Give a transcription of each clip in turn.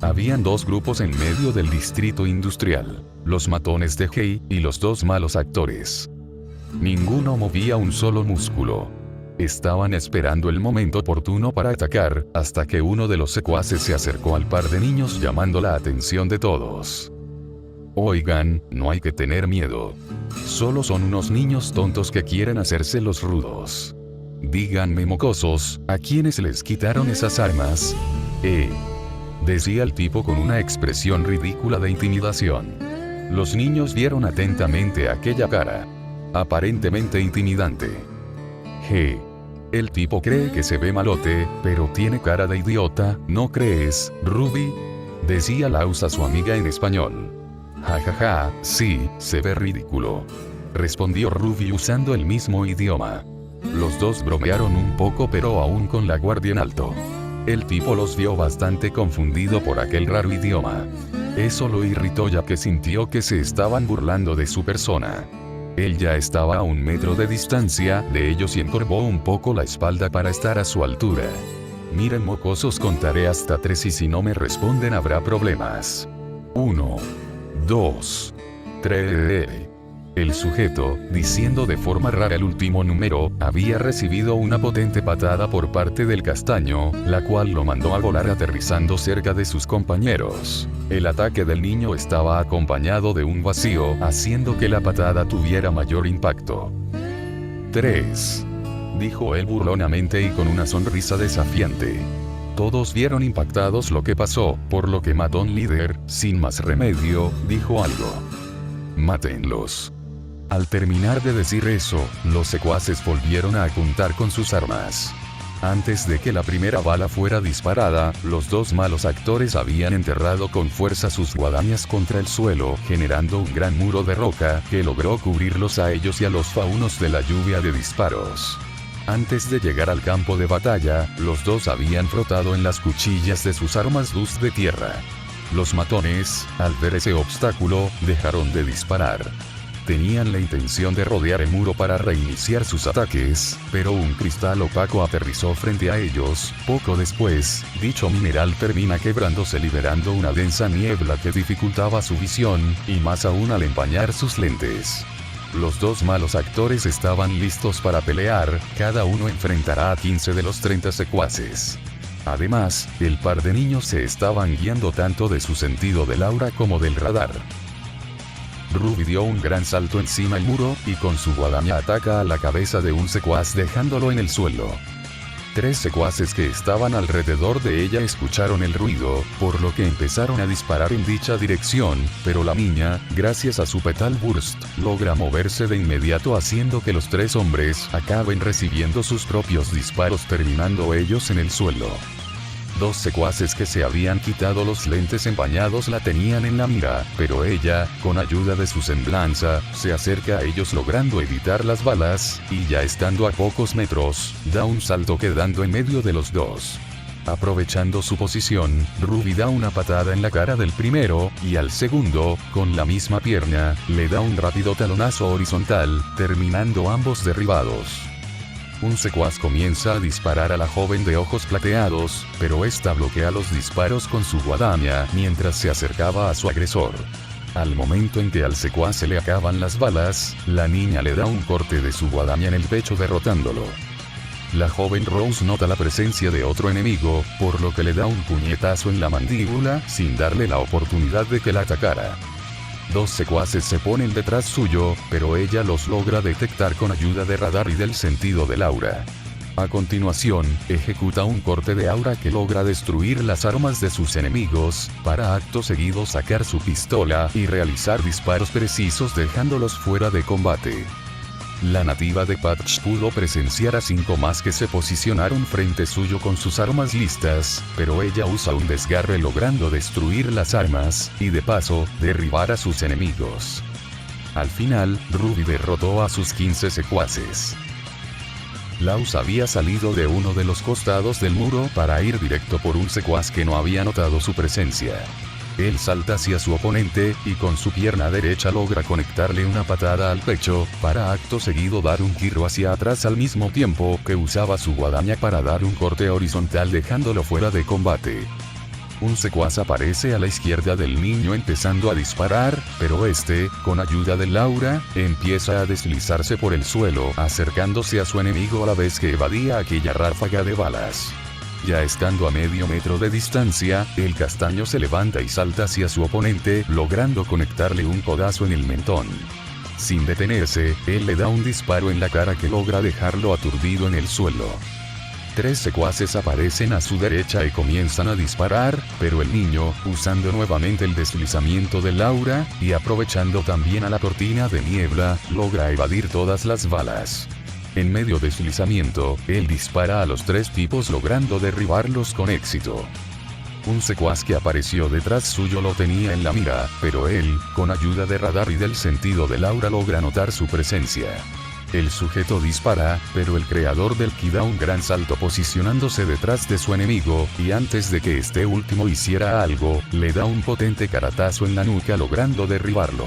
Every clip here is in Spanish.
Habían dos grupos en medio del distrito industrial, los matones de Hei y los dos malos actores. Ninguno movía un solo músculo. Estaban esperando el momento oportuno para atacar, hasta que uno de los secuaces se acercó al par de niños llamando la atención de todos. Oigan, no hay que tener miedo. Solo son unos niños tontos que quieren hacerse los rudos. Díganme, mocosos, ¿a quiénes les quitaron esas armas? Decía el tipo con una expresión ridícula de intimidación. Los niños vieron atentamente aquella cara, aparentemente intimidante. El tipo cree que se ve malote, pero tiene cara de idiota, ¿no crees, Ruby? Decía Laus a su amiga en español. Jajaja, sí, se ve ridículo. Respondió Ruby usando el mismo idioma. Los dos bromearon un poco, pero aún con la guardia en alto. El tipo los vio bastante confundido por aquel raro idioma. Eso lo irritó ya que sintió que se estaban burlando de su persona. Él ya estaba a 1 metro de distancia de ellos y encorvó un poco la espalda para estar a su altura. Miren, mocosos, contaré hasta 3 y si no me responden habrá problemas. 1, 2, 3. El sujeto, diciendo de forma rara el último número, había recibido una potente patada por parte del castaño, la cual lo mandó a volar aterrizando cerca de sus compañeros. El ataque del niño estaba acompañado de un vacío, haciendo que la patada tuviera mayor impacto. 3. Dijo él burlonamente y con una sonrisa desafiante. Todos vieron impactados lo que pasó, por lo que Matón Líder, sin más remedio, dijo algo. Mátenlos. Al terminar de decir eso, los secuaces volvieron a apuntar con sus armas. Antes de que la primera bala fuera disparada, los dos malos actores habían enterrado con fuerza sus guadañas contra el suelo, generando un gran muro de roca que logró cubrirlos a ellos y a los faunos de la lluvia de disparos. Antes de llegar al campo de batalla, los dos habían frotado en las cuchillas de sus armas luz de tierra. Los matones, al ver ese obstáculo, dejaron de disparar. Tenían la intención de rodear el muro para reiniciar sus ataques, pero un cristal opaco aterrizó frente a ellos. Poco después, dicho mineral termina quebrándose liberando una densa niebla que dificultaba su visión, y más aún al empañar sus lentes. Los dos malos actores estaban listos para pelear, cada uno enfrentará a 15 de los 30 secuaces. Además, el par de niños se estaban guiando tanto de su sentido del aura como del radar. Ruby dio un gran salto encima del muro, y con su guadaña ataca a la cabeza de un secuaz dejándolo en el suelo. 3 secuaces que estaban alrededor de ella escucharon el ruido, por lo que empezaron a disparar en dicha dirección, pero la niña, gracias a su Petal Burst, logra moverse de inmediato haciendo que los 3 hombres acaben recibiendo sus propios disparos terminando ellos en el suelo. 2 secuaces que se habían quitado los lentes empañados la tenían en la mira, pero ella, con ayuda de su semblanza, se acerca a ellos logrando evitar las balas, y ya estando a pocos metros, da un salto quedando en medio de los dos. Aprovechando su posición, Ruby da una patada en la cara del primero, y al segundo, con la misma pierna, le da un rápido talonazo horizontal, terminando ambos derribados. Un secuaz comienza a disparar a la joven de ojos plateados, pero esta bloquea los disparos con su guadaña mientras se acercaba a su agresor. Al momento en que al secuaz se le acaban las balas, la niña le da un corte de su guadaña en el pecho derrotándolo. La joven Rose nota la presencia de otro enemigo, por lo que le da un puñetazo en la mandíbula sin darle la oportunidad de que la atacara. 2 secuaces se ponen detrás suyo, pero ella los logra detectar con ayuda de radar y del sentido del aura. A continuación, ejecuta un corte de aura que logra destruir las armas de sus enemigos, para acto seguido sacar su pistola y realizar disparos precisos dejándolos fuera de combate. La nativa de Patch pudo presenciar a 5 más que se posicionaron frente suyo con sus armas listas, pero ella usa un desgarre logrando destruir las armas, y de paso, derribar a sus enemigos. Al final, Ruby derrotó a sus 15 secuaces. Laus había salido de uno de los costados del muro para ir directo por un secuaz que no había notado su presencia. Él salta hacia su oponente, y con su pierna derecha logra conectarle una patada al pecho, para acto seguido dar un giro hacia atrás al mismo tiempo que usaba su guadaña para dar un corte horizontal dejándolo fuera de combate. Un secuaz aparece a la izquierda del niño empezando a disparar, pero este, con ayuda de Laura, empieza a deslizarse por el suelo, acercándose a su enemigo a la vez que evadía aquella ráfaga de balas. Ya estando a medio metro de distancia, el castaño se levanta y salta hacia su oponente, logrando conectarle un codazo en el mentón. Sin detenerse, él le da un disparo en la cara que logra dejarlo aturdido en el suelo. 3 secuaces aparecen a su derecha y comienzan a disparar, pero el niño, usando nuevamente el deslizamiento de Laura, y aprovechando también a la cortina de niebla, logra evadir todas las balas. En medio deslizamiento, él dispara a los 3 tipos logrando derribarlos con éxito. Un secuaz que apareció detrás suyo lo tenía en la mira, pero él, con ayuda de radar y del sentido de Laura logra notar su presencia. El sujeto dispara, pero el creador del ki da un gran salto posicionándose detrás de su enemigo, y antes de que este último hiciera algo, le da un potente caratazo en la nuca logrando derribarlo.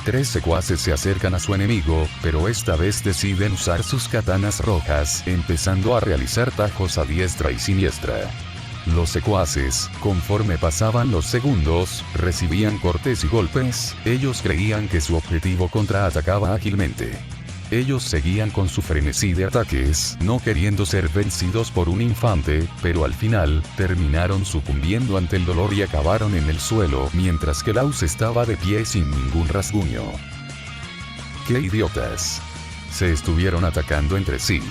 3 secuaces se acercan a su enemigo, pero esta vez deciden usar sus katanas rojas, empezando a realizar tajos a diestra y siniestra. Los secuaces, conforme pasaban los segundos, recibían cortes y golpes, ellos creían que su objetivo contraatacaba ágilmente. Ellos seguían con su frenesí de ataques, no queriendo ser vencidos por un infante, pero al final, terminaron sucumbiendo ante el dolor y acabaron en el suelo, mientras que Laus estaba de pie sin ningún rasguño. ¡Qué idiotas! Se estuvieron atacando entre sí.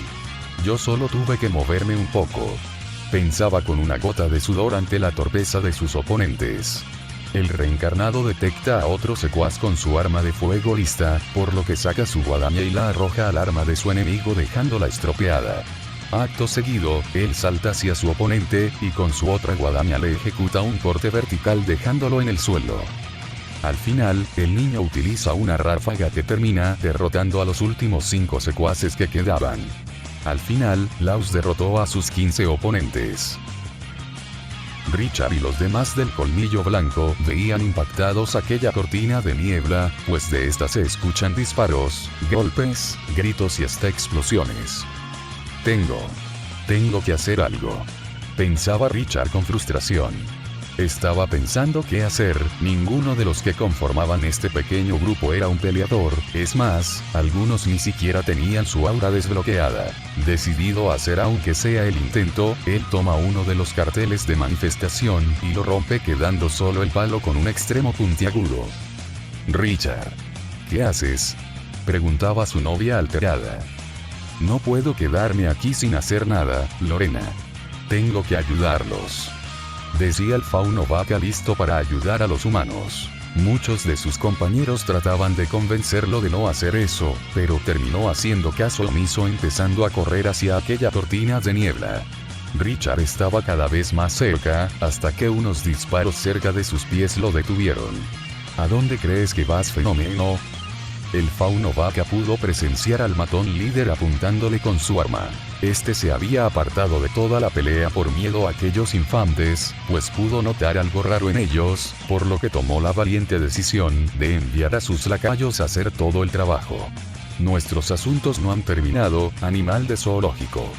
Yo solo tuve que moverme un poco. Pensaba con una gota de sudor ante la torpeza de sus oponentes. El reencarnado detecta a otro secuaz con su arma de fuego lista, por lo que saca su guadaña y la arroja al arma de su enemigo dejándola estropeada. Acto seguido, él salta hacia su oponente, y con su otra guadaña le ejecuta un corte vertical dejándolo en el suelo. Al final, el niño utiliza una ráfaga que termina derrotando a los últimos 5 secuaces que quedaban. Al final, Laus derrotó a sus 15 oponentes. Richard y los demás del Colmillo Blanco veían impactados aquella cortina de niebla, pues de esta se escuchan disparos, golpes, gritos y hasta explosiones. Tengo que hacer algo. Pensaba Richard con frustración. Estaba pensando qué hacer, ninguno de los que conformaban este pequeño grupo era un peleador, es más, algunos ni siquiera tenían su aura desbloqueada. Decidido a hacer aunque sea el intento, él toma uno de los carteles de manifestación y lo rompe quedando solo el palo con un extremo puntiagudo. Richard, ¿qué haces?, preguntaba su novia alterada. No puedo quedarme aquí sin hacer nada, Lorena. Tengo que ayudarlos, decía el fauno vaca listo para ayudar a los humanos. Muchos de sus compañeros trataban de convencerlo de no hacer eso, pero terminó haciendo caso omiso empezando a correr hacia aquella cortina de niebla. Richard estaba cada vez más cerca, hasta que unos disparos cerca de sus pies lo detuvieron. ¿A dónde crees que vas, fenómeno?, el fauno vaca pudo presenciar al matón líder apuntándole con su arma. Este se había apartado de toda la pelea por miedo a aquellos infantes, pues pudo notar algo raro en ellos, por lo que tomó la valiente decisión de enviar a sus lacayos a hacer todo el trabajo. Nuestros asuntos no han terminado, animal de zoológico.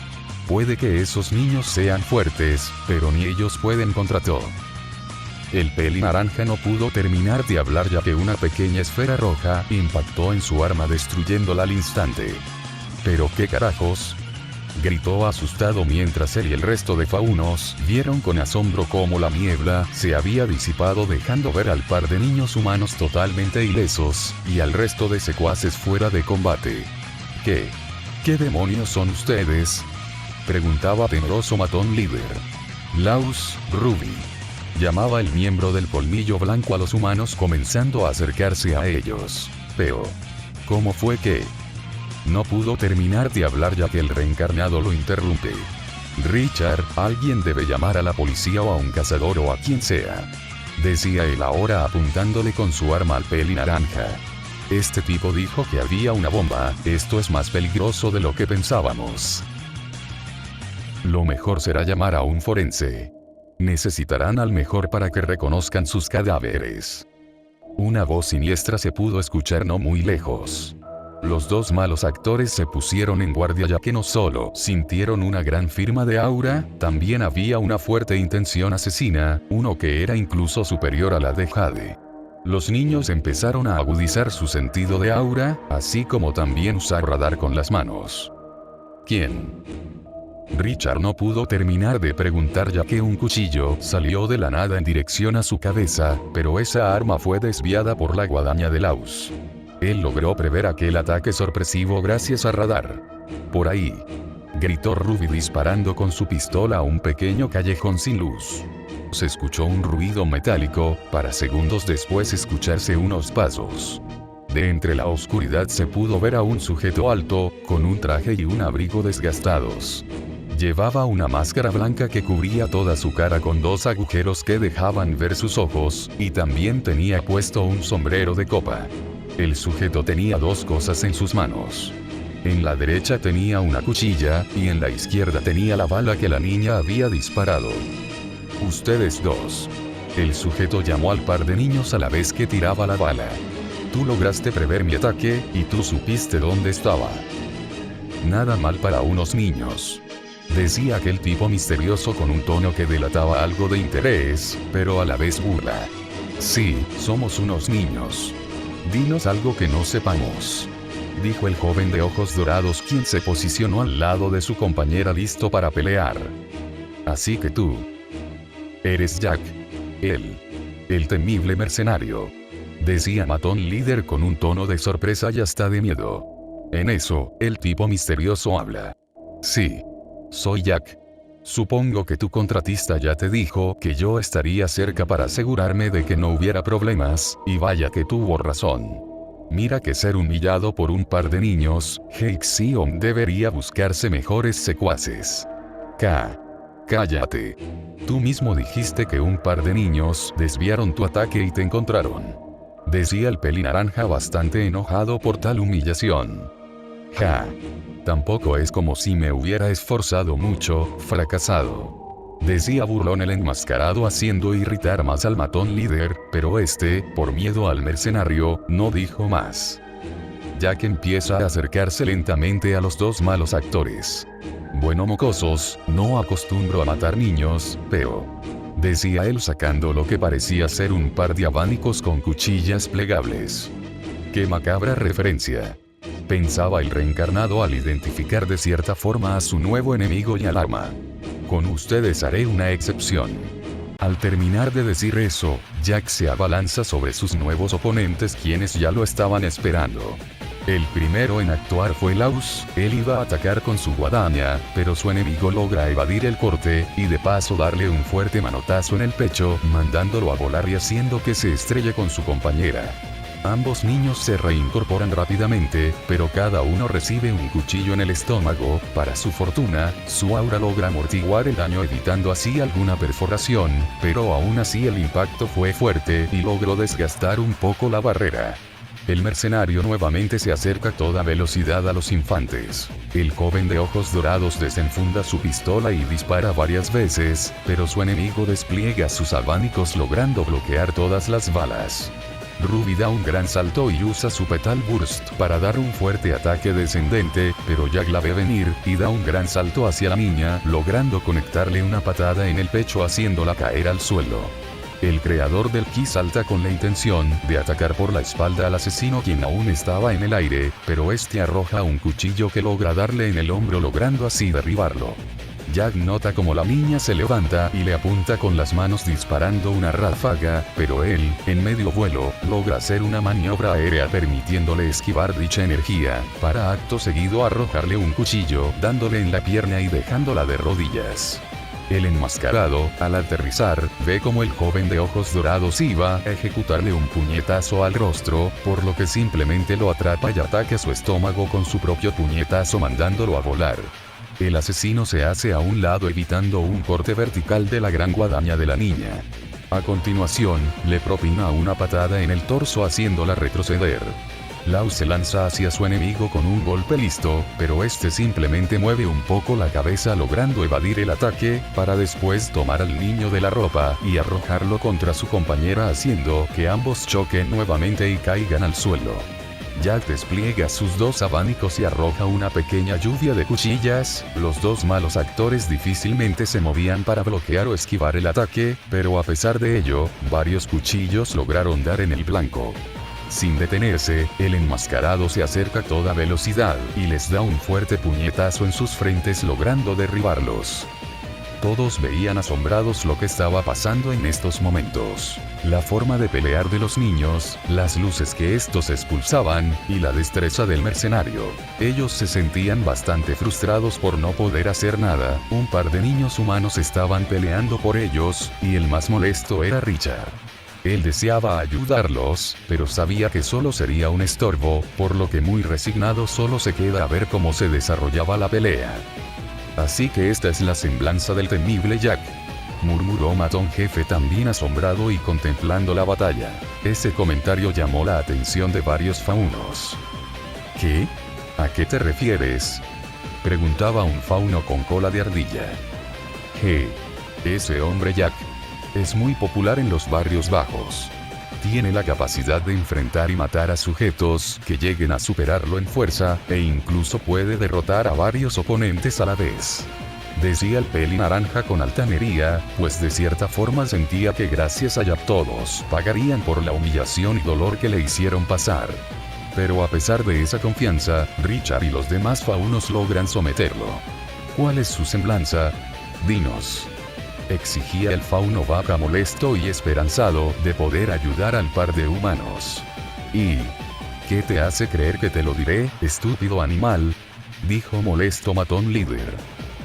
Puede que esos niños sean fuertes, pero ni ellos pueden contra todo. El peli naranja no pudo terminar de hablar ya que una pequeña esfera roja impactó en su arma destruyéndola al instante. ¿Pero qué carajos?, gritó asustado mientras él y el resto de faunos vieron con asombro cómo la niebla se había disipado dejando ver al par de niños humanos totalmente ilesos, y al resto de secuaces fuera de combate. ¿Qué demonios son ustedes?, preguntaba temeroso matón líder. Laus, Ruby, llamaba el miembro del Colmillo Blanco a los humanos comenzando a acercarse a ellos. Pero ¿cómo fue que? No pudo terminar de hablar ya que el reencarnado lo interrumpe. Richard, alguien debe llamar a la policía o a un cazador o a quien sea, decía él ahora apuntándole con su arma al peli naranja. Este tipo dijo que había una bomba, esto es más peligroso de lo que pensábamos. Lo mejor será llamar a un forense. Necesitarán al mejor para que reconozcan sus cadáveres. Una voz siniestra se pudo escuchar no muy lejos. Los dos malos actores se pusieron en guardia ya que no solo sintieron una gran firma de aura, también había una fuerte intención asesina, uno que era incluso superior a la de Jade. Los niños empezaron a agudizar su sentido de aura, así como también usar radar con las manos. ¿Quién? Richard no pudo terminar de preguntar ya que un cuchillo salió de la nada en dirección a su cabeza, pero esa arma fue desviada por la guadaña de Laus. Él logró prever aquel ataque sorpresivo gracias a radar. Por ahí, gritó Ruby disparando con su pistola a un pequeño callejón sin luz. Se escuchó un ruido metálico, para segundos después escucharse unos pasos. De entre la oscuridad se pudo ver a un sujeto alto, con un traje y un abrigo desgastados. Llevaba una máscara blanca que cubría toda su cara con dos agujeros que dejaban ver sus ojos, y también tenía puesto un sombrero de copa. El sujeto tenía dos cosas en sus manos. En la derecha tenía una cuchilla, y en la izquierda tenía la bala que la niña había disparado. Ustedes dos. El sujeto llamó al par de niños a la vez que tiraba la bala. Tú lograste prever mi ataque, y tú supiste dónde estaba. Nada mal para unos niños, decía aquel tipo misterioso con un tono que delataba algo de interés, pero a la vez burla. Sí, somos unos niños. Dinos algo que no sepamos, dijo el joven de ojos dorados quien se posicionó al lado de su compañera listo para pelear. Así que tú eres Jack, el temible mercenario, decía Matón Líder con un tono de sorpresa y hasta de miedo. En eso, el tipo misterioso habla. Sí, soy Jack. Supongo que tu contratista ya te dijo que yo estaría cerca para asegurarme de que no hubiera problemas, y vaya que tuvo razón. Mira que ser humillado por un par de niños, Hexion debería buscarse mejores secuaces. Cállate. Tú mismo dijiste que un par de niños desviaron tu ataque y te encontraron, decía el pelinaranja bastante enojado por tal humillación. Tampoco es como si me hubiera esforzado mucho, fracasado, decía burlón el enmascarado haciendo irritar más al Matón Líder, pero este, por miedo al mercenario, no dijo más. Jack empieza a acercarse lentamente a los dos malos actores. Bueno mocosos, no acostumbro a matar niños, pero, decía él sacando lo que parecía ser un par de abanicos con cuchillas plegables. ¡Qué macabra referencia!, pensaba el reencarnado al identificar de cierta forma a su nuevo enemigo y al arma. Con ustedes haré una excepción. Al terminar de decir eso, Jack se abalanza sobre sus nuevos oponentes quienes ya lo estaban esperando. El primero en actuar fue Laus. Él iba a atacar con su guadaña, pero su enemigo logra evadir el corte, y de paso darle un fuerte manotazo en el pecho, mandándolo a volar y haciendo que se estrelle con su compañera. Ambos niños se reincorporan rápidamente, pero cada uno recibe un cuchillo en el estómago. Para su fortuna, su aura logra amortiguar el daño evitando así alguna perforación, pero aún así el impacto fue fuerte y logró desgastar un poco la barrera. El mercenario nuevamente se acerca a toda velocidad a los infantes. El joven de ojos dorados desenfunda su pistola y dispara varias veces, pero su enemigo despliega sus abanicos logrando bloquear todas las balas. Ruby da un gran salto y usa su Petal Burst para dar un fuerte ataque descendente, pero Jack la ve venir, y da un gran salto hacia la niña, logrando conectarle una patada en el pecho haciéndola caer al suelo. El creador del ki salta con la intención de atacar por la espalda al asesino quien aún estaba en el aire, pero este arroja un cuchillo que logra darle en el hombro logrando así derribarlo. Jack nota como la niña se levanta y le apunta con las manos disparando una ráfaga, pero él, en medio vuelo, logra hacer una maniobra aérea permitiéndole esquivar dicha energía, para acto seguido arrojarle un cuchillo, dándole en la pierna y dejándola de rodillas. El enmascarado, al aterrizar, ve como el joven de ojos dorados iba a ejecutarle un puñetazo al rostro, por lo que simplemente lo atrapa y ataca su estómago con su propio puñetazo mandándolo a volar. El asesino se hace a un lado evitando un corte vertical de la gran guadaña de la niña. A continuación, le propina una patada en el torso haciéndola retroceder. Laus se lanza hacia su enemigo con un golpe listo, pero este simplemente mueve un poco la cabeza logrando evadir el ataque, para después tomar al niño de la ropa y arrojarlo contra su compañera haciendo que ambos choquen nuevamente y caigan al suelo. Jack despliega sus dos abanicos y arroja una pequeña lluvia de cuchillas. Los dos malos actores difícilmente se movían para bloquear o esquivar el ataque, pero a pesar de ello, varios cuchillos lograron dar en el blanco. Sin detenerse, el enmascarado se acerca a toda velocidad y les da un fuerte puñetazo en sus frentes logrando derribarlos. Todos veían asombrados lo que estaba pasando en estos momentos. La forma de pelear de los niños, las luces que estos expulsaban, y la destreza del mercenario. Ellos se sentían bastante frustrados por no poder hacer nada. Un par de niños humanos estaban peleando por ellos, y el más molesto era Richard. Él deseaba ayudarlos, pero sabía que solo sería un estorbo, por lo que muy resignado solo se queda a ver cómo se desarrollaba la pelea. Así que esta es la semblanza del temible Jack, murmuró Matón Jefe también asombrado y contemplando la batalla. Ese comentario llamó la atención de varios faunos. ¿Qué? ¿A qué te refieres? Preguntaba un fauno con cola de ardilla. Ese hombre Jack es muy popular en los barrios bajos. Tiene la capacidad de enfrentar y matar a sujetos que lleguen a superarlo en fuerza, e incluso puede derrotar a varios oponentes a la vez. Decía el peli naranja con altanería, pues de cierta forma sentía que gracias a Jack todos pagarían por la humillación y dolor que le hicieron pasar. Pero a pesar de esa confianza, Richard y los demás faunos logran someterlo. ¿Cuál es su semblanza? Dinos. Exigía el fauno vaca molesto y esperanzado de poder ayudar al par de humanos. ¿Y qué te hace creer que te lo diré, estúpido animal? Dijo molesto Matón Líder.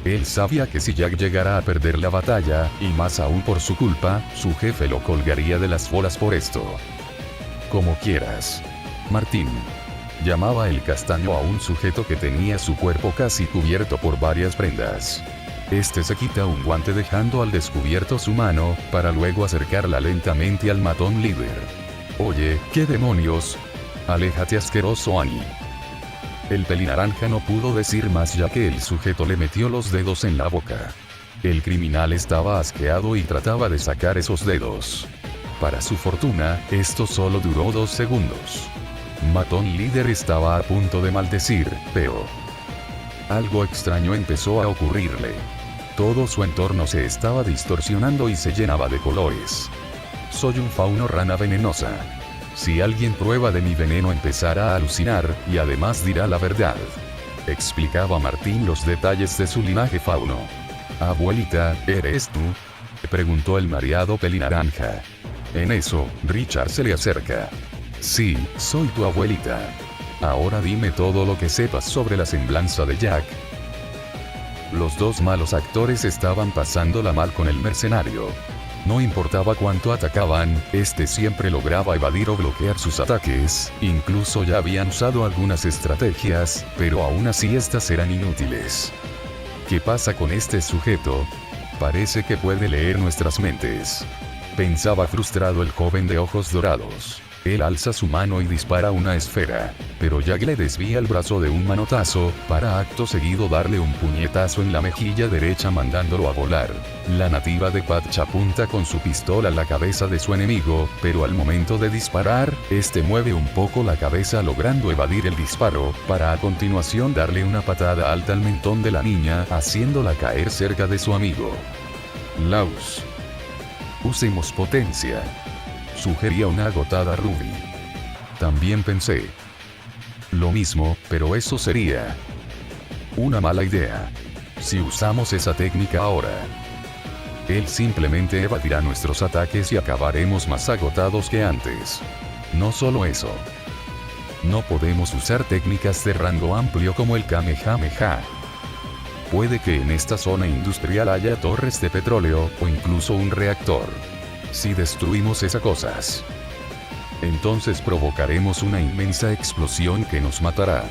Él sabía que si Jack llegara a perder la batalla, y más aún por su culpa, su jefe lo colgaría de las bolas por esto. Como quieras. Martín. Llamaba el castaño a un sujeto que tenía su cuerpo casi cubierto por varias prendas. Este se quita un guante dejando al descubierto su mano, para luego acercarla lentamente al Matón Líder. Oye, ¿qué demonios? Aléjate, asqueroso Ani. El pelinaranja no pudo decir más ya que el sujeto le metió los dedos en la boca. El criminal estaba asqueado y trataba de sacar esos dedos. Para su fortuna, esto solo duró 2 segundos. Matón Líder estaba a punto de maldecir, pero algo extraño empezó a ocurrirle. Todo su entorno se estaba distorsionando y se llenaba de colores. Soy un fauno rana venenosa. Si alguien prueba de mi veneno empezará a alucinar, y además dirá la verdad. Explicaba Martín los detalles de su linaje fauno. Abuelita, ¿eres tú? Preguntó el mareado pelinaranja. En eso, Richard se le acerca. Sí, soy tu abuelita. Ahora dime todo lo que sepas sobre la semblanza de Jack. Los dos malos actores estaban pasándola mal con el mercenario. No importaba cuánto atacaban, este siempre lograba evadir o bloquear sus ataques, incluso ya habían usado algunas estrategias, pero aún así estas eran inútiles. ¿Qué pasa con este sujeto? Parece que puede leer nuestras mentes. Pensaba frustrado el joven de ojos dorados. Él alza su mano y dispara una esfera, pero Jack le desvía el brazo de un manotazo, para acto seguido darle un puñetazo en la mejilla derecha mandándolo a volar. La nativa de Patch apunta con su pistola a la cabeza de su enemigo, pero al momento de disparar, este mueve un poco la cabeza logrando evadir el disparo, para a continuación darle una patada alta al mentón de la niña, haciéndola caer cerca de su amigo. Laus. Usemos potencia. Sugería una agotada Ruby. También pensé lo mismo, pero eso sería una mala idea. Si usamos esa técnica ahora, él simplemente evadirá nuestros ataques y acabaremos más agotados que antes. No solo eso. No podemos usar técnicas de rango amplio como el Kamehameha. Puede que en esta zona industrial haya torres de petróleo, o incluso un reactor. Si destruimos esas cosas, entonces provocaremos una inmensa explosión que nos matará.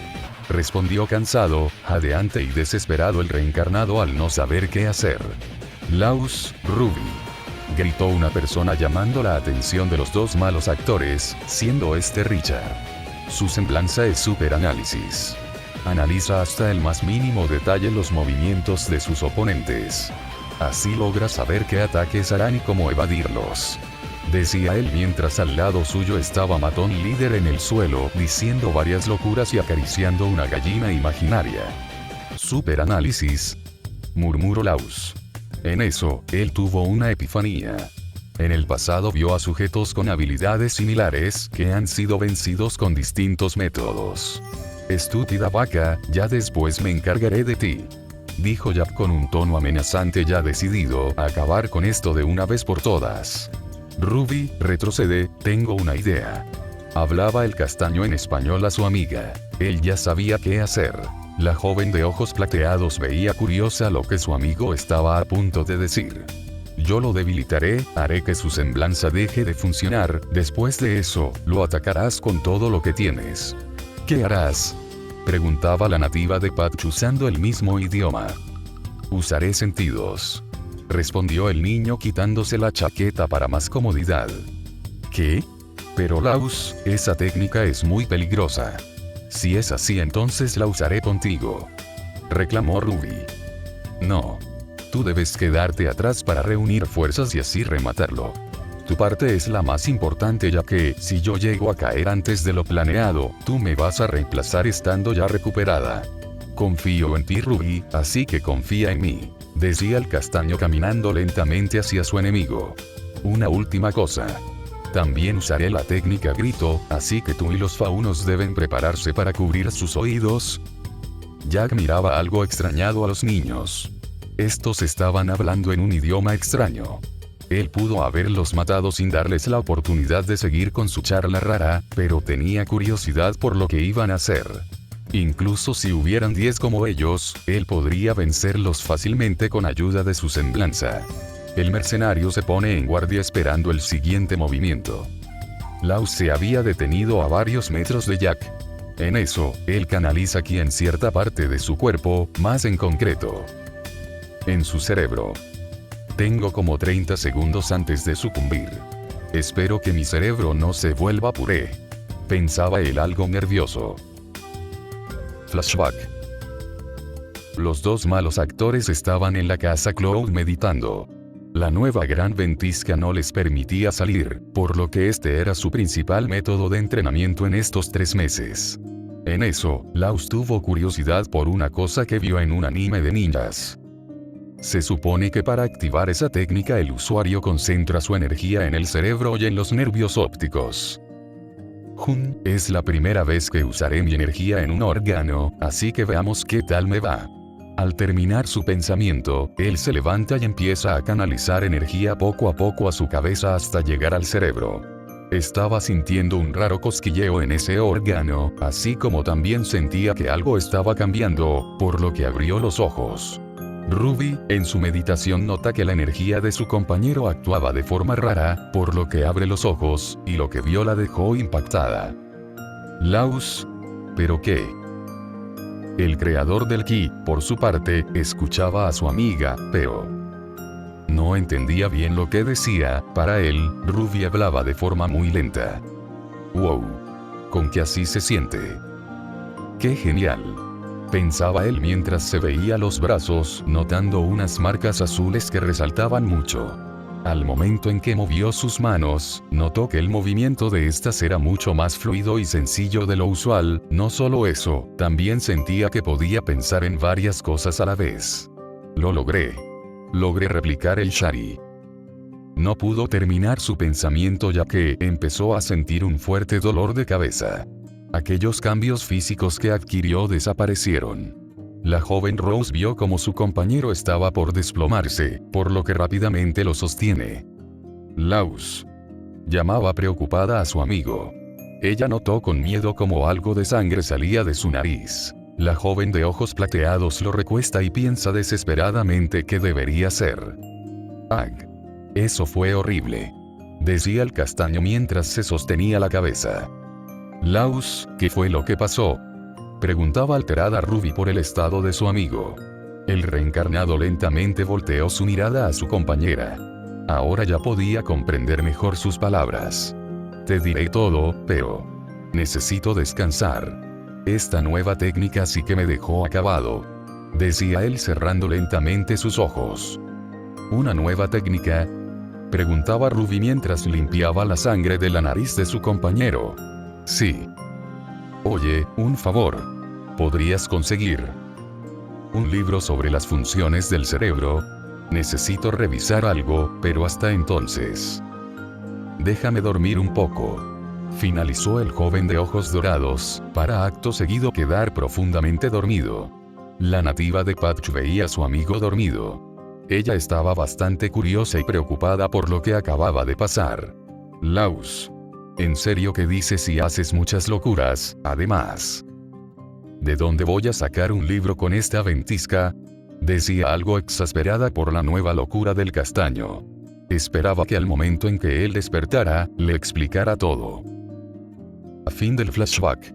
Respondió cansado, jadeante y desesperado el reencarnado al no saber qué hacer. Laus, Ruby. Gritó una persona llamando la atención de los dos malos actores, siendo este Richard. Su semblanza es superanálisis. Analiza hasta el más mínimo detalle los movimientos de sus oponentes. Así logra saber qué ataques harán y cómo evadirlos. decía él mientras al lado suyo estaba Matón líder en el suelo, diciendo varias locuras y acariciando una gallina imaginaria. Superanálisis, murmuró Laus. En eso, él tuvo una epifanía. En el pasado vio a sujetos con habilidades similares que han sido vencidos con distintos métodos. Estúpida vaca, ya después me encargaré de ti, dijo Jack con un tono amenazante, ya decidido a acabar con esto de una vez por todas. Ruby, retrocede, tengo una idea. Hablaba el castaño en español a su amiga. Él ya sabía qué hacer. La joven de ojos plateados veía curiosa lo que su amigo estaba a punto de decir. Yo lo debilitaré, haré que su semblanza deje de funcionar, después de eso, lo atacarás con todo lo que tienes. ¿Qué harás?, preguntaba la nativa de Patch usando el mismo idioma. Usaré sentidos, respondió el niño quitándose la chaqueta para más comodidad. ¿Qué? Pero Laus, esa técnica es muy peligrosa. Si es así, entonces la usaré contigo, reclamó Ruby. No. Tú debes quedarte atrás para reunir fuerzas y así rematarlo. Tu parte es la más importante, ya que, si yo llego a caer antes de lo planeado, tú me vas a reemplazar estando ya recuperada. Confío en ti, Ruby, así que confía en mí, decía el castaño caminando lentamente hacia su enemigo. Una última cosa. También usaré la técnica grito, así que tú y los faunos deben prepararse para cubrir sus oídos. Jack miraba algo extrañado a los niños. Estos estaban hablando en un idioma extraño. Él pudo haberlos matado sin darles la oportunidad de seguir con su charla rara, pero tenía curiosidad por lo que iban a hacer. Incluso si hubieran 10 como ellos, él podría vencerlos fácilmente con ayuda de su semblanza. El mercenario se pone en guardia esperando el siguiente movimiento. Laus se había detenido a varios metros de Jack. En eso, él canaliza ki en cierta parte de su cuerpo, más en concreto en su cerebro. Tengo como 30 segundos antes de sucumbir. Espero que mi cerebro no se vuelva puré, pensaba él algo nervioso. Flashback. Los dos malos actores estaban en la casa Cloud meditando. La nueva gran ventisca no les permitía salir, por lo que este era su principal método de entrenamiento en estos 3 meses. En eso, Laus tuvo curiosidad por una cosa que vio en un anime de ninjas. Se supone que para activar esa técnica el usuario concentra su energía en el cerebro y en los nervios ópticos. Es la primera vez que usaré mi energía en un órgano, así que veamos qué tal me va. Al terminar su pensamiento, él se levanta y empieza a canalizar energía poco a poco a su cabeza hasta llegar al cerebro. Estaba sintiendo un raro cosquilleo en ese órgano, así como también sentía que algo estaba cambiando, por lo que abrió los ojos. Ruby, en su meditación, nota que la energía de su compañero actuaba de forma rara, por lo que abre los ojos, y lo que vio la dejó impactada. Laus, ¿pero qué? El creador del ki, por su parte, escuchaba a su amiga, pero no entendía bien lo que decía. Para él, Ruby hablaba de forma muy lenta. Wow. ¿Con qué así se siente? ¡Qué genial!, pensaba él mientras se veía los brazos, notando unas marcas azules que resaltaban mucho. Al momento en que movió sus manos, notó que el movimiento de estas era mucho más fluido y sencillo de lo usual. No solo eso, también sentía que podía pensar en varias cosas a la vez. Lo logré. Logré replicar el Shari. No pudo terminar su pensamiento ya que empezó a sentir un fuerte dolor de cabeza. Aquellos cambios físicos que adquirió desaparecieron. La joven Rose vio como su compañero estaba por desplomarse, por lo que rápidamente lo sostiene. Laus, llamaba preocupada a su amigo. Ella notó con miedo como algo de sangre salía de su nariz. La joven de ojos plateados lo recuesta y piensa desesperadamente qué debería hacer. Ag. Eso fue horrible, decía el castaño mientras se sostenía la cabeza. Laus, ¿qué fue lo que pasó?, preguntaba alterada Ruby por el estado de su amigo. El reencarnado lentamente volteó su mirada a su compañera. Ahora ya podía comprender mejor sus palabras. Te diré todo, pero necesito descansar. Esta nueva técnica sí que me dejó acabado, decía él cerrando lentamente sus ojos. ¿Una nueva técnica? Preguntaba Ruby mientras limpiaba la sangre de la nariz de su compañero. Sí. Oye, un favor. ¿Podrías conseguir un libro sobre las funciones del cerebro? Necesito revisar algo, pero hasta entonces. Déjame dormir un poco. Finalizó el joven de ojos dorados, para acto seguido quedar profundamente dormido. La nativa de Patch veía a su amigo dormido. Ella estaba bastante curiosa y preocupada por lo que acababa de pasar. Laus. ¿En serio que dices y haces muchas locuras, además? ¿De dónde voy a sacar un libro con esta ventisca? Decía algo exasperada por la nueva locura del castaño. Esperaba que al momento en que él despertara, le explicara todo. A fin del flashback.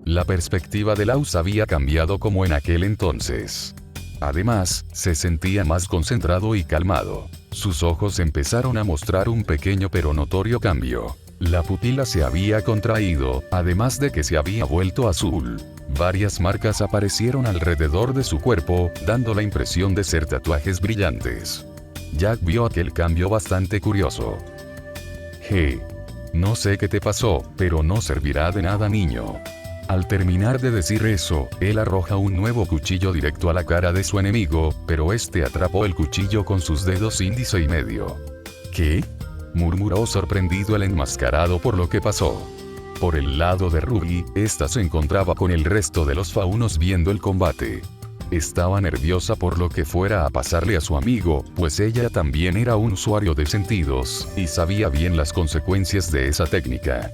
La perspectiva de Laus había cambiado como en aquel entonces. Además, se sentía más concentrado y calmado. Sus ojos empezaron a mostrar un pequeño pero notorio cambio. La pupila se había contraído, además de que se había vuelto azul. Varias marcas aparecieron alrededor de su cuerpo, dando la impresión de ser tatuajes brillantes. Jack vio aquel cambio bastante curioso. Hey. No sé qué te pasó, pero no servirá de nada, niño. Al terminar de decir eso, él arroja un nuevo cuchillo directo a la cara de su enemigo, pero este atrapó el cuchillo con sus dedos índice y medio. ¿Qué? Murmuró sorprendido el enmascarado por lo que pasó. Por el lado de Ruby, esta se encontraba con el resto de los faunos viendo el combate. Estaba nerviosa por lo que fuera a pasarle a su amigo, pues ella también era un usuario de sentidos, y sabía bien las consecuencias de esa técnica.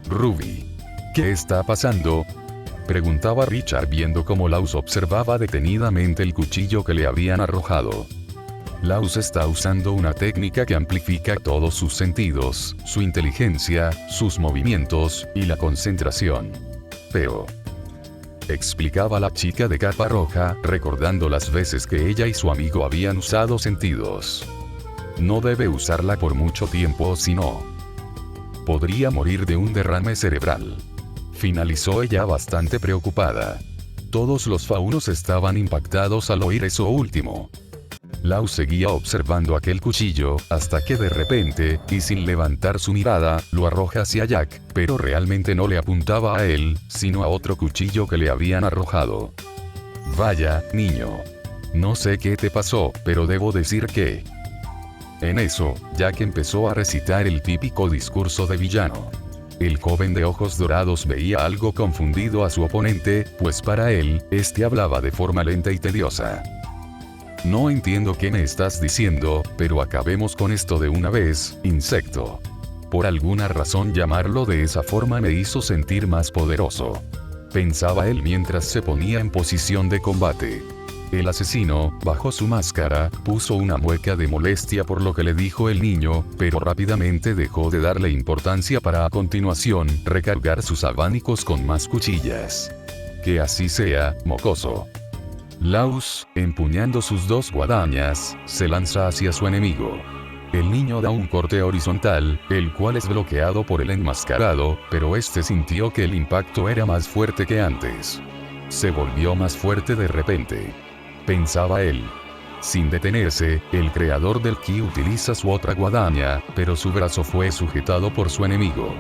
Ruby. ¿Qué está pasando? Preguntaba Richard viendo cómo Laus observaba detenidamente el cuchillo que le habían arrojado. Laus está usando una técnica que amplifica todos sus sentidos, su inteligencia, sus movimientos, y la concentración. Pero... explicaba la chica de capa roja, recordando las veces que ella y su amigo habían usado sentidos. No debe usarla por mucho tiempo o si no, podría morir de un derrame cerebral. Finalizó ella bastante preocupada. Todos los faunos estaban impactados al oír eso último. Laus seguía observando aquel cuchillo, hasta que de repente, y sin levantar su mirada, lo arroja hacia Jack, pero realmente no le apuntaba a él, sino a otro cuchillo que le habían arrojado. Vaya, niño. No sé qué te pasó, pero debo decir que... En eso, Jack empezó a recitar el típico discurso de villano. El joven de ojos dorados veía algo confundido a su oponente, pues para él, este hablaba de forma lenta y tediosa. No entiendo qué me estás diciendo, pero acabemos con esto de una vez, insecto. Por alguna razón llamarlo de esa forma me hizo sentir más poderoso. Pensaba él mientras se ponía en posición de combate. El asesino, bajo su máscara, puso una mueca de molestia por lo que le dijo el niño, pero rápidamente dejó de darle importancia para a continuación recargar sus abanicos con más cuchillas. Que así sea, mocoso. Laus, empuñando sus dos guadañas, se lanza hacia su enemigo. El niño da un corte horizontal, el cual es bloqueado por el enmascarado, pero este sintió que el impacto era más fuerte que antes. Se volvió más fuerte de repente. Pensaba él. Sin detenerse, el creador del ki utiliza su otra guadaña, pero su brazo fue sujetado por su enemigo.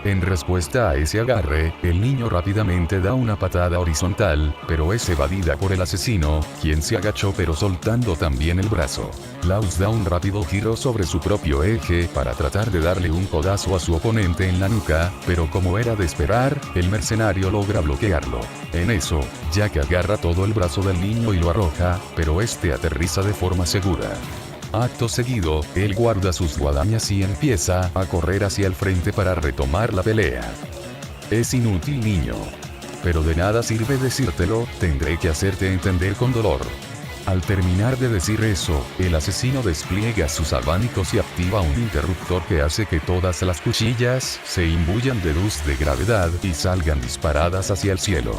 En respuesta a ese agarre, el niño rápidamente da una patada horizontal, pero es evadida por el asesino, quien se agachó pero soltando también el brazo. Laus da un rápido giro sobre su propio eje para tratar de darle un codazo a su oponente en la nuca, pero como era de esperar, el mercenario logra bloquearlo. En eso, Jack agarra todo el brazo del niño y lo arroja, pero este aterriza de forma segura. Acto seguido, él guarda sus guadañas y empieza a correr hacia el frente para retomar la pelea. Es inútil, niño. Pero de nada sirve decírtelo, tendré que hacerte entender con dolor. Al terminar de decir eso, el asesino despliega sus abanicos y activa un interruptor que hace que todas las cuchillas se imbuyan de luz de gravedad y salgan disparadas hacia el cielo.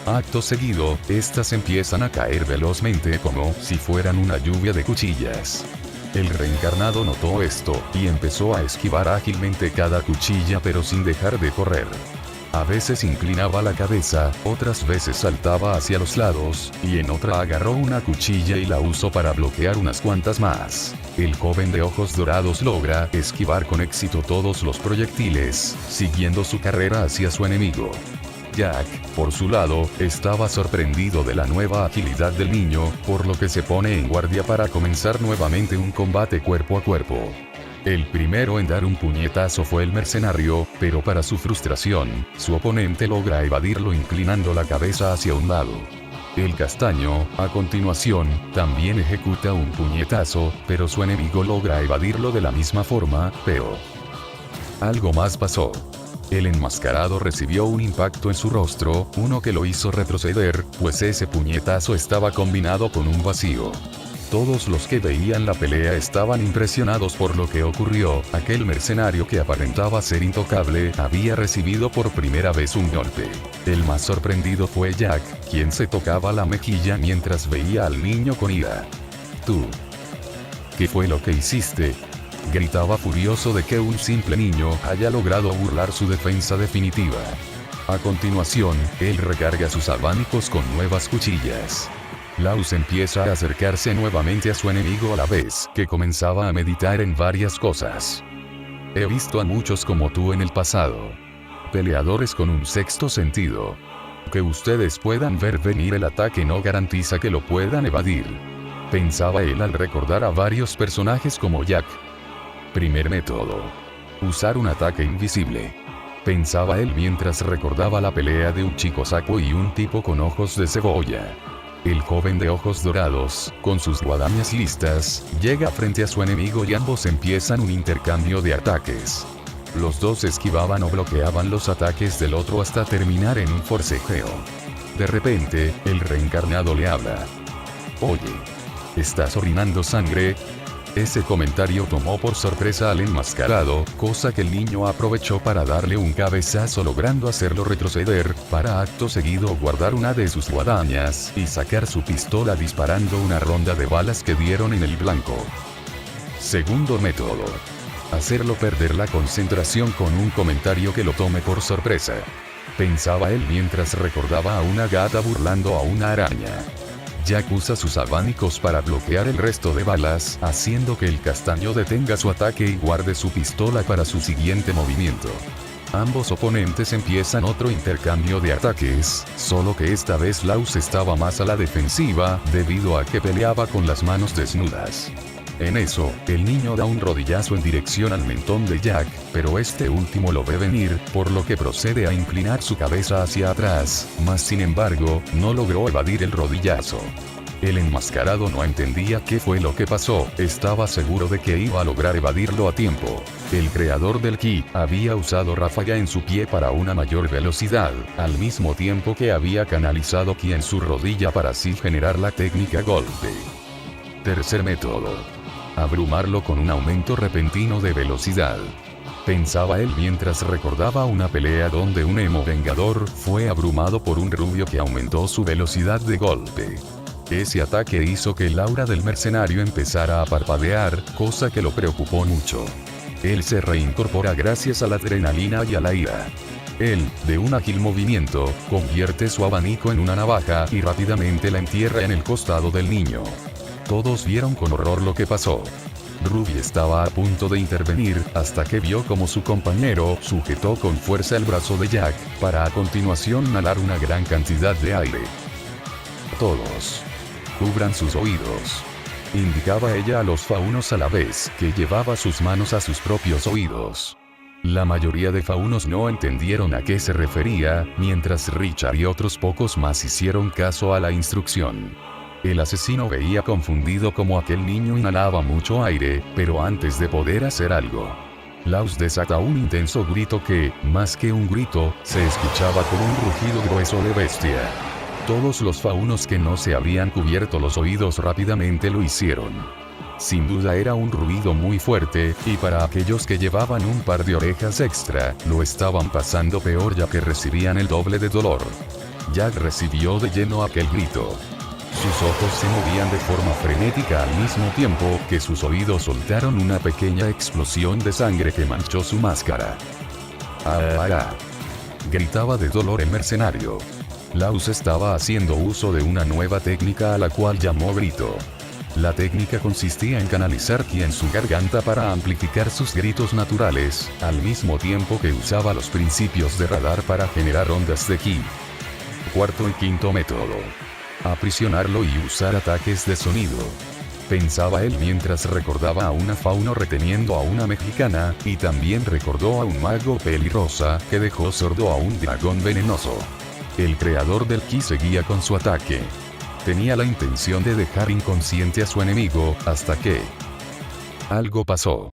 Acto seguido, estas empiezan a caer velozmente como si fueran una lluvia de cuchillas. El reencarnado notó esto, y empezó a esquivar ágilmente cada cuchilla pero sin dejar de correr. A veces inclinaba la cabeza, otras veces saltaba hacia los lados, y en otra agarró una cuchilla y la usó para bloquear unas cuantas más. El joven de ojos dorados logra esquivar con éxito todos los proyectiles, siguiendo su carrera hacia su enemigo. Jack, por su lado, estaba sorprendido de la nueva agilidad del niño, por lo que se pone en guardia para comenzar nuevamente un combate cuerpo a cuerpo. El primero en dar un puñetazo fue el mercenario, pero para su frustración, su oponente logra evadirlo inclinando la cabeza hacia un lado. El castaño, a continuación, también ejecuta un puñetazo, pero su enemigo logra evadirlo de la misma forma, pero algo más pasó. El enmascarado recibió un impacto en su rostro, uno que lo hizo retroceder, pues ese puñetazo estaba combinado con un vacío. Todos los que veían la pelea estaban impresionados por lo que ocurrió. Aquel mercenario que aparentaba ser intocable había recibido por primera vez un golpe. El más sorprendido fue Jack, quien se tocaba la mejilla mientras veía al niño con ira. «¿Tú? ¿Qué fue lo que hiciste?», gritaba furioso de que un simple niño haya logrado burlar su defensa definitiva. A continuación, él recarga sus abanicos con nuevas cuchillas. Laus empieza a acercarse nuevamente a su enemigo a la vez que comenzaba a meditar en varias cosas. «He visto a muchos como tú en el pasado. Peleadores con un sexto sentido. Que ustedes puedan ver venir el ataque no garantiza que lo puedan evadir», pensaba él al recordar a varios personajes como Jack. Primer método. Usar un ataque invisible. Pensaba él mientras recordaba la pelea de un chico saco y un tipo con ojos de cebolla. El joven de ojos dorados, con sus guadañas listas, llega frente a su enemigo y ambos empiezan un intercambio de ataques. Los dos esquivaban o bloqueaban los ataques del otro hasta terminar en un forcejeo. De repente, el reencarnado le habla. «Oye, ¿estás orinando sangre?». Ese comentario tomó por sorpresa al enmascarado, cosa que el niño aprovechó para darle un cabezazo logrando hacerlo retroceder, para acto seguido guardar una de sus guadañas y sacar su pistola disparando una ronda de balas que dieron en el blanco. Segundo método. Hacerlo perder la concentración con un comentario que lo tome por sorpresa. Pensaba él mientras recordaba a una gata burlando a una araña. Jack usa sus abanicos para bloquear el resto de balas, haciendo que el castaño detenga su ataque y guarde su pistola para su siguiente movimiento. Ambos oponentes empiezan otro intercambio de ataques, solo que esta vez Laus estaba más a la defensiva, debido a que peleaba con las manos desnudas. En eso, el niño da un rodillazo en dirección al mentón de Jack, pero este último lo ve venir, por lo que procede a inclinar su cabeza hacia atrás, mas sin embargo, no logró evadir el rodillazo. El enmascarado no entendía qué fue lo que pasó, estaba seguro de que iba a lograr evadirlo a tiempo. El creador del ki había usado ráfaga en su pie para una mayor velocidad, al mismo tiempo que había canalizado ki en su rodilla para así generar la técnica golpe. Tercer método. Abrumarlo con un aumento repentino de velocidad. Pensaba él mientras recordaba una pelea donde un emo vengador fue abrumado por un rubio que aumentó su velocidad de golpe. Ese ataque hizo que el aura del mercenario empezara a parpadear, cosa que lo preocupó mucho. Él se reincorpora gracias a la adrenalina y a la ira. Él, de un ágil movimiento, convierte su abanico en una navaja y rápidamente la entierra en el costado del niño. Todos vieron con horror lo que pasó. Ruby estaba a punto de intervenir, hasta que vio como su compañero sujetó con fuerza el brazo de Jack, para a continuación inhalar una gran cantidad de aire. «Todos. Cubran sus oídos», indicaba ella a los faunos a la vez que llevaba sus manos a sus propios oídos. La mayoría de faunos no entendieron a qué se refería, mientras Richard y otros pocos más hicieron caso a la instrucción. El asesino veía confundido como aquel niño inhalaba mucho aire, pero antes de poder hacer algo, Laus desata un intenso grito que, más que un grito, se escuchaba como un rugido grueso de bestia. Todos los faunos que no se habían cubierto los oídos rápidamente lo hicieron. Sin duda era un ruido muy fuerte, y para aquellos que llevaban un par de orejas extra, lo estaban pasando peor ya que recibían el doble de dolor. Jack recibió de lleno aquel grito. Sus ojos se movían de forma frenética al mismo tiempo que sus oídos soltaron una pequeña explosión de sangre que manchó su máscara. Gritaba de dolor el mercenario. Laus estaba haciendo uso de una nueva técnica a la cual llamó grito. La técnica consistía en canalizar ki en su garganta para amplificar sus gritos naturales, al mismo tiempo que usaba los principios de radar para generar ondas de ki. Cuarto y quinto método. Aprisionarlo y usar ataques de sonido. Pensaba él mientras recordaba a una fauno reteniendo a una mexicana, y también recordó a un mago pelirrosa que dejó sordo a un dragón venenoso. El creador del ki seguía con su ataque. Tenía la intención de dejar inconsciente a su enemigo, hasta que algo pasó.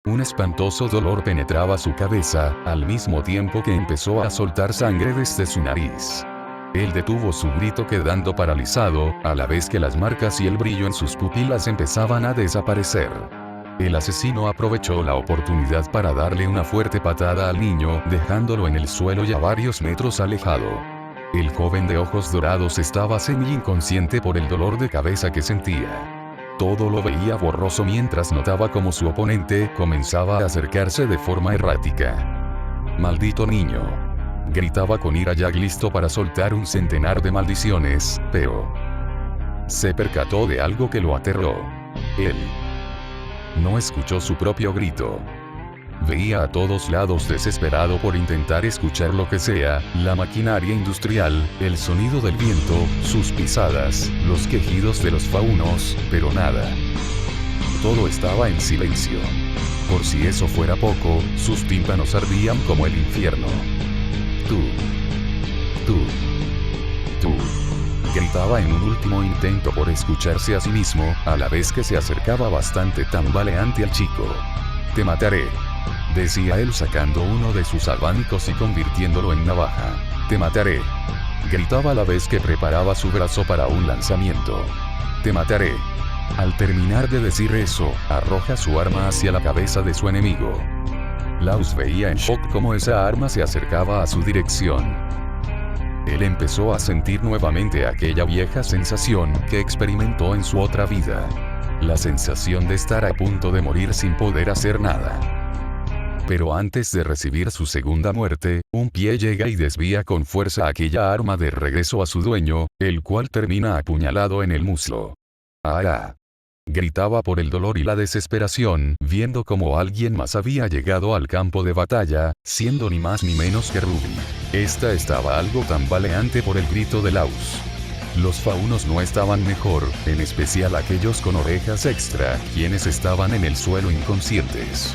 Un espantoso dolor penetraba su cabeza, al mismo tiempo que empezó a soltar sangre desde su nariz. Él detuvo su grito quedando paralizado, a la vez que las marcas y el brillo en sus pupilas empezaban a desaparecer. El asesino aprovechó la oportunidad para darle una fuerte patada al niño, dejándolo en el suelo y a varios metros alejado. El joven de ojos dorados estaba semi-inconsciente por el dolor de cabeza que sentía. Todo lo veía borroso mientras notaba cómo su oponente comenzaba a acercarse de forma errática. «Maldito niño», gritaba con ira Jack listo para soltar un centenar de maldiciones, pero se percató de algo que lo aterró. Él no escuchó su propio grito. Veía a todos lados desesperado por intentar escuchar lo que sea, la maquinaria industrial, el sonido del viento, sus pisadas, los quejidos de los faunos, pero nada. Todo estaba en silencio. Por si eso fuera poco, sus tímpanos ardían como el infierno. Tú, gritaba en un último intento por escucharse a sí mismo, a la vez que se acercaba bastante tambaleante al chico. «Te mataré», decía él sacando uno de sus abanicos y convirtiéndolo en navaja. «Te mataré», gritaba a la vez que preparaba su brazo para un lanzamiento. «Te mataré». Al terminar de decir eso, arroja su arma hacia la cabeza de su enemigo. Laus veía en shock cómo esa arma se acercaba a su dirección. Él empezó a sentir nuevamente aquella vieja sensación que experimentó en su otra vida. La sensación de estar a punto de morir sin poder hacer nada. Pero antes de recibir su segunda muerte, un pie llega y desvía con fuerza aquella arma de regreso a su dueño, el cual termina apuñalado en el muslo. «¡Ah!», gritaba por el dolor y la desesperación, viendo cómo alguien más había llegado al campo de batalla, siendo ni más ni menos que Ruby. Esta estaba algo tambaleante por el grito de Laus. Los faunos no estaban mejor, en especial aquellos con orejas extra, quienes estaban en el suelo inconscientes.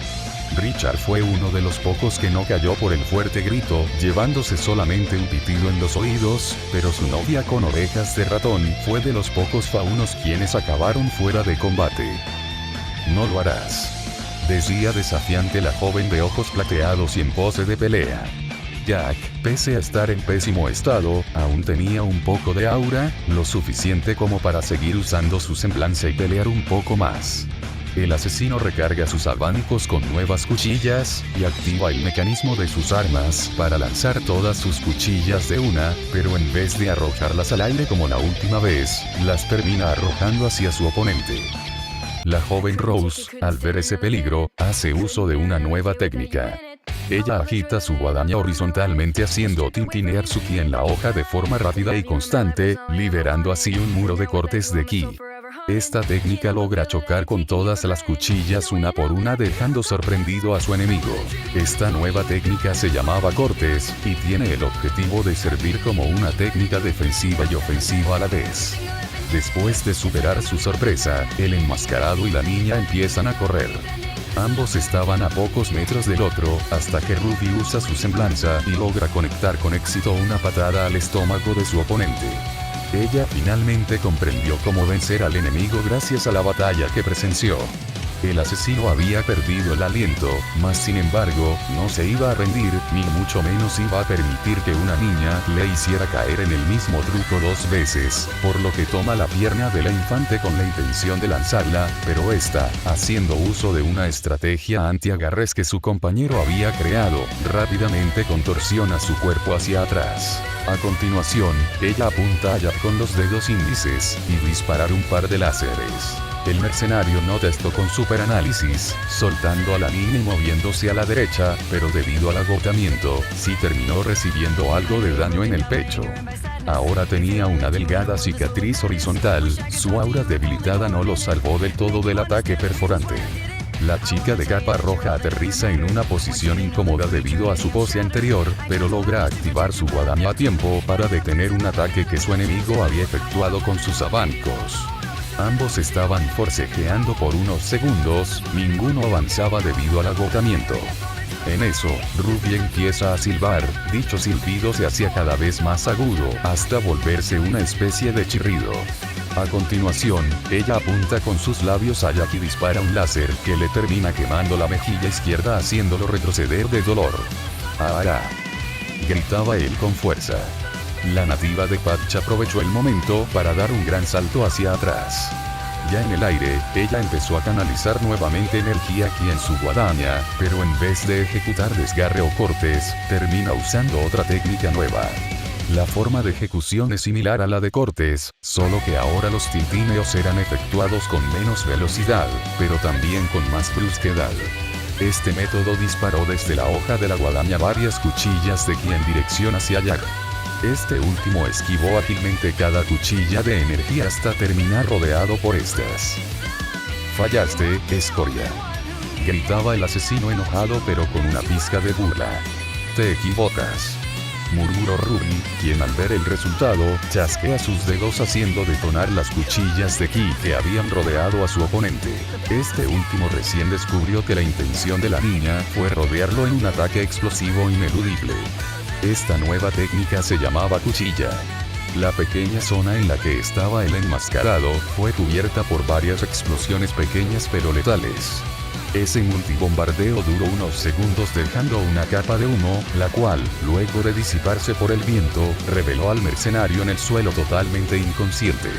Richard fue uno de los pocos que no cayó por el fuerte grito, llevándose solamente un pitido en los oídos, pero su novia con orejas de ratón fue de los pocos faunos quienes acabaron fuera de combate. «No lo harás», decía desafiante la joven de ojos plateados y en pose de pelea. Jack, pese a estar en pésimo estado, aún tenía un poco de aura, lo suficiente como para seguir usando su semblanza y pelear un poco más. El asesino recarga sus abanicos con nuevas cuchillas, y activa el mecanismo de sus armas para lanzar todas sus cuchillas de una, pero en vez de arrojarlas al aire como la última vez, las termina arrojando hacia su oponente. La joven Rose, al ver ese peligro, hace uso de una nueva técnica. Ella agita su guadaña horizontalmente haciendo tintinear su ki en la hoja de forma rápida y constante, liberando así un muro de cortes de ki. Esta técnica logra chocar con todas las cuchillas una por una dejando sorprendido a su enemigo. Esta nueva técnica se llamaba cortes, y tiene el objetivo de servir como una técnica defensiva y ofensiva a la vez. Después de superar su sorpresa, el enmascarado y la niña empiezan a correr. Ambos estaban a pocos metros del otro, hasta que Ruby usa su semblanza y logra conectar con éxito una patada al estómago de su oponente. Ella finalmente comprendió cómo vencer al enemigo gracias a la batalla que presenció. El asesino había perdido el aliento, mas sin embargo, no se iba a rendir, ni mucho menos iba a permitir que una niña le hiciera caer en el mismo truco dos veces, por lo que toma la pierna de la infante con la intención de lanzarla, pero esta, haciendo uso de una estrategia antiagarres que su compañero había creado, rápidamente contorsiona su cuerpo hacia atrás. A continuación, ella apunta a Jack con los dedos índices, y disparar un par de láseres. El mercenario nota esto con superanálisis, soltando a la niña y moviéndose a la derecha, pero debido al agotamiento, sí terminó recibiendo algo de daño en el pecho. Ahora tenía una delgada cicatriz horizontal, su aura debilitada no lo salvó del todo del ataque perforante. La chica de capa roja aterriza en una posición incómoda debido a su pose anterior, pero logra activar su guadaña a tiempo para detener un ataque que su enemigo había efectuado con sus abanicos. Ambos estaban forcejeando por unos segundos, ninguno avanzaba debido al agotamiento. En eso, Ruby empieza a silbar, dicho silbido se hacía cada vez más agudo, hasta volverse una especie de chirrido. A continuación, ella apunta con sus labios a Jack y dispara un láser que le termina quemando la mejilla izquierda haciéndolo retroceder de dolor. ¡Ah! Gritaba él con fuerza. La nativa de Patch aprovechó el momento para dar un gran salto hacia atrás. Ya en el aire, ella empezó a canalizar nuevamente energía aquí en su guadaña, pero en vez de ejecutar desgarre o cortes, termina usando otra técnica nueva. La forma de ejecución es similar a la de cortes, solo que ahora los tintineos eran efectuados con menos velocidad, pero también con más brusquedad. Este método disparó desde la hoja de la guadaña varias cuchillas de aquí en dirección hacia Jack. Este último esquivó ágilmente cada cuchilla de energía hasta terminar rodeado por estas. «Fallaste, escoria», gritaba el asesino enojado pero con una pizca de burla. «Te equivocas», murmuró Ruby, quien al ver el resultado, chasquea sus dedos haciendo detonar las cuchillas de ki que habían rodeado a su oponente. Este último recién descubrió que la intención de la niña fue rodearlo en un ataque explosivo ineludible. Esta nueva técnica se llamaba cuchilla. La pequeña zona en la que estaba el enmascarado fue cubierta por varias explosiones pequeñas pero letales. Ese multibombardeo duró unos segundos dejando una capa de humo, la cual, luego de disiparse por el viento, reveló al mercenario en el suelo totalmente inconsciente.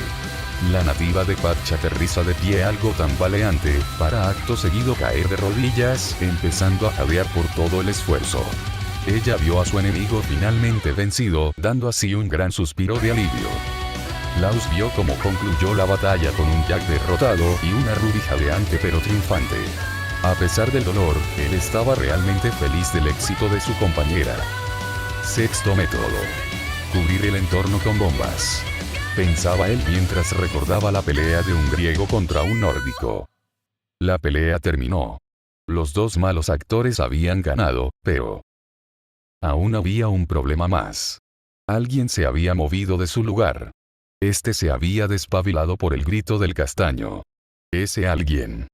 La nativa de Patch aterriza de pie algo tambaleante, para acto seguido caer de rodillas, empezando a jadear por todo el esfuerzo. Ella vio a su enemigo finalmente vencido, dando así un gran suspiro de alivio. Laus vio cómo concluyó la batalla con un Jack derrotado y una Ruby jadeante pero triunfante. A pesar del dolor, él estaba realmente feliz del éxito de su compañera. Sexto método. Cubrir el entorno con bombas. Pensaba él mientras recordaba la pelea de un griego contra un nórdico. La pelea terminó. Los dos malos actores habían ganado, pero aún había un problema más. Alguien se había movido de su lugar. Este se había despabilado por el grito del castaño. Ese alguien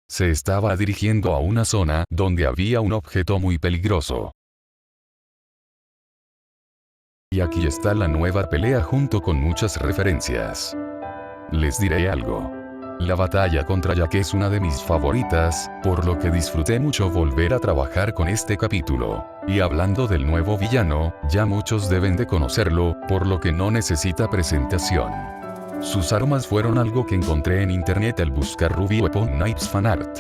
se estaba dirigiendo a una zona donde había un objeto muy peligroso. Y aquí está la nueva pelea junto con muchas referencias. Les diré algo. La batalla contra Jack es una de mis favoritas, por lo que disfruté mucho volver a trabajar con este capítulo. Y hablando del nuevo villano, ya muchos deben de conocerlo, por lo que no necesita presentación. Sus armas fueron algo que encontré en internet al buscar Ruby Weapon Knives fanart.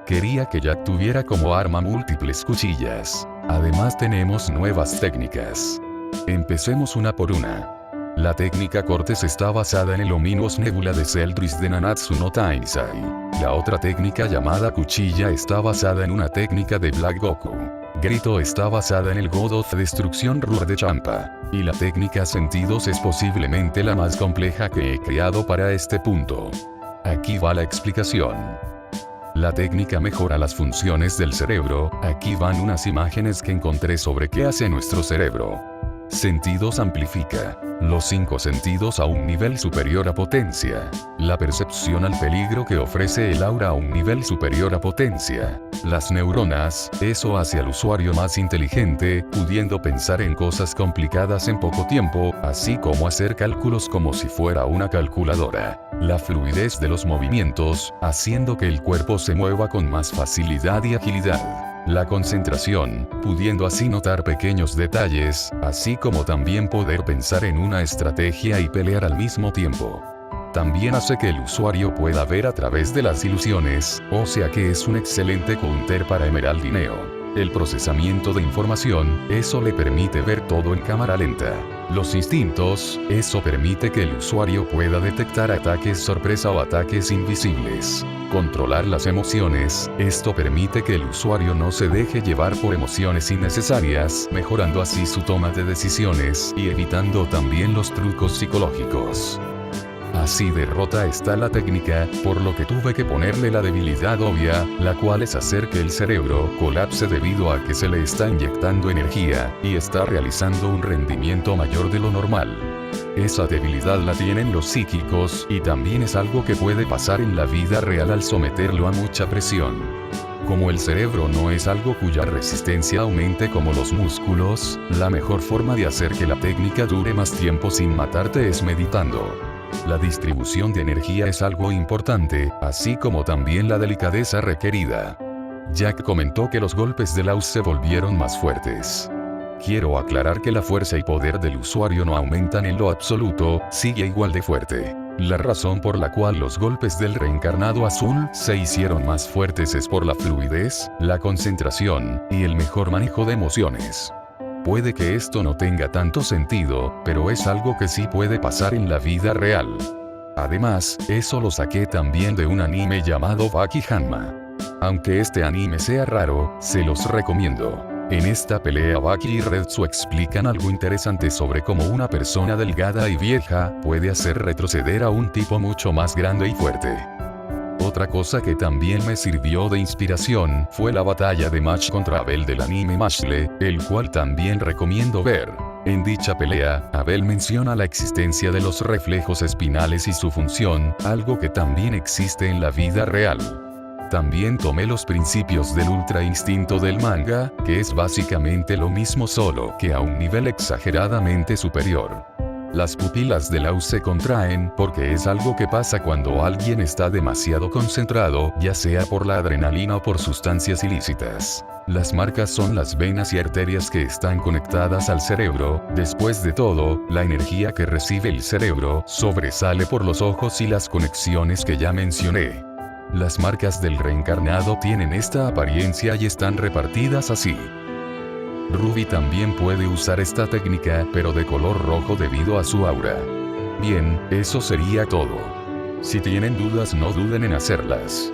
Quería que Jack tuviera como arma múltiples cuchillas. Además tenemos nuevas técnicas. Empecemos una por una. La técnica cortes está basada en el Ominous Nebula de Zeldris de Nanatsu no Taizai. La otra técnica llamada cuchilla está basada en una técnica de Black Goku. Grito está basada en el God of Destrucción Ruhr de Champa. Y la técnica sentidos es posiblemente la más compleja que he creado para este punto. Aquí va la explicación. La técnica mejora las funciones del cerebro, aquí van unas imágenes que encontré sobre qué hace nuestro cerebro. Sentidos amplifica los 5 sentidos a un nivel superior a potencia. La percepción al peligro que ofrece el aura a un nivel superior a potencia. Las neuronas, eso hace al usuario más inteligente, pudiendo pensar en cosas complicadas en poco tiempo, así como hacer cálculos como si fuera una calculadora. La fluidez de los movimientos, haciendo que el cuerpo se mueva con más facilidad y agilidad. La concentración, pudiendo así notar pequeños detalles, así como también poder pensar en una estrategia y pelear al mismo tiempo. También hace que el usuario pueda ver a través de las ilusiones, o sea que es un excelente counter para Emerald y Neo. El procesamiento de información, eso le permite ver todo en cámara lenta. Los instintos, eso permite que el usuario pueda detectar ataques sorpresa o ataques invisibles. Controlar las emociones, esto permite que el usuario no se deje llevar por emociones innecesarias, mejorando así su toma de decisiones y evitando también los trucos psicológicos. Así de rota está la técnica, por lo que tuve que ponerle la debilidad obvia, la cual es hacer que el cerebro colapse debido a que se le está inyectando energía, y está realizando un rendimiento mayor de lo normal. Esa debilidad la tienen los psíquicos, y también es algo que puede pasar en la vida real al someterlo a mucha presión. Como el cerebro no es algo cuya resistencia aumente como los músculos, la mejor forma de hacer que la técnica dure más tiempo sin matarte es meditando. La distribución de energía es algo importante, así como también la delicadeza requerida. Jack comentó que los golpes de Laus se volvieron más fuertes. Quiero aclarar que la fuerza y poder del usuario no aumentan en lo absoluto, sigue igual de fuerte. La razón por la cual los golpes del reencarnado azul se hicieron más fuertes es por la fluidez, la concentración, y el mejor manejo de emociones. Puede que esto no tenga tanto sentido, pero es algo que sí puede pasar en la vida real. Además, eso lo saqué también de un anime llamado Baki Hanma. Aunque este anime sea raro, se los recomiendo. En esta pelea Baki y Retsu explican algo interesante sobre cómo una persona delgada y vieja puede hacer retroceder a un tipo mucho más grande y fuerte. Otra cosa que también me sirvió de inspiración fue la batalla de Mash contra Abel del anime Mashle, el cual también recomiendo ver. En dicha pelea, Abel menciona la existencia de los reflejos espinales y su función, algo que también existe en la vida real. También tomé los principios del ultra instinto del manga, que es básicamente lo mismo solo que a un nivel exageradamente superior. Las pupilas de Laus se contraen porque es algo que pasa cuando alguien está demasiado concentrado, ya sea por la adrenalina o por sustancias ilícitas. Las marcas son las venas y arterias que están conectadas al cerebro. Después de todo, la energía que recibe el cerebro sobresale por los ojos y las conexiones que ya mencioné. Las marcas del reencarnado tienen esta apariencia y están repartidas así. Ruby también puede usar esta técnica, pero de color rojo debido a su aura. Bien, eso sería todo. Si tienen dudas no duden en hacerlas.